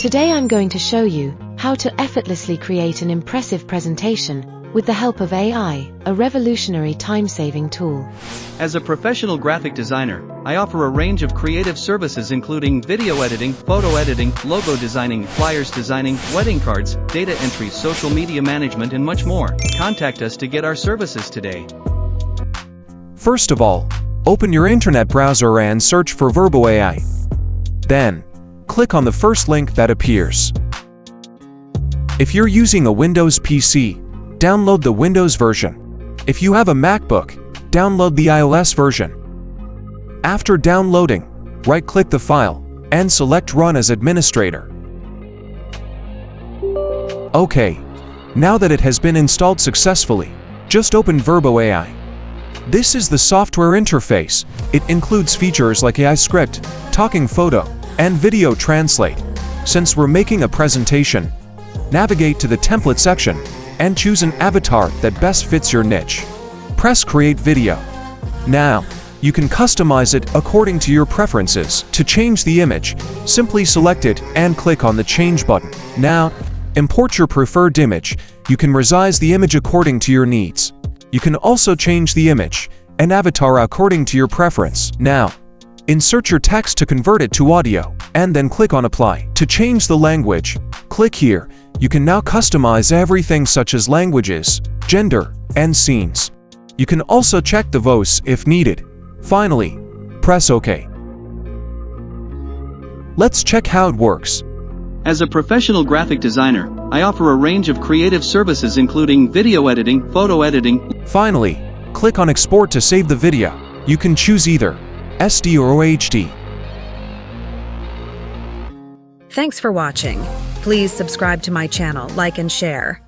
Today I'm going to show you how to effortlessly create an impressive presentation with the help of AI, a revolutionary time-saving tool. As a professional graphic designer, I offer a range of creative services including video editing, photo editing, logo designing, flyers designing, wedding cards, data entry, social media management and much more. Contact us to get our services today. First of all, open your internet browser and search for Virbo AI. Then, click on the first link that appears. If you're using a Windows PC, download the Windows version. If you have a MacBook, download the iOS version. After downloading, right-click the file and select Run as Administrator. Okay, now that it has been installed successfully, just open Virbo AI. This is the software interface. It includes features like AI script, talking photo, and video translate. Since we're making a presentation, navigate to the template section and choose an avatar that best fits your niche. Press Create Video. Now, you can customize it according to your preferences. To change the image, simply select it and click on the Change button. Now, import your preferred image. You can resize the image according to your needs. You can also change the image and avatar according to your preference. Now, insert your text to convert it to audio, and then click on Apply. To change the language, click here. You can now customize everything such as languages, gender, and scenes. You can also check the voice if needed. Finally, press OK. Let's check how it works. As a professional graphic designer, I offer a range of creative services including video editing, photo editing. Finally, click on Export to save the video. You can choose either SD or HD. Thanks for watching. Please subscribe to my channel, like and share.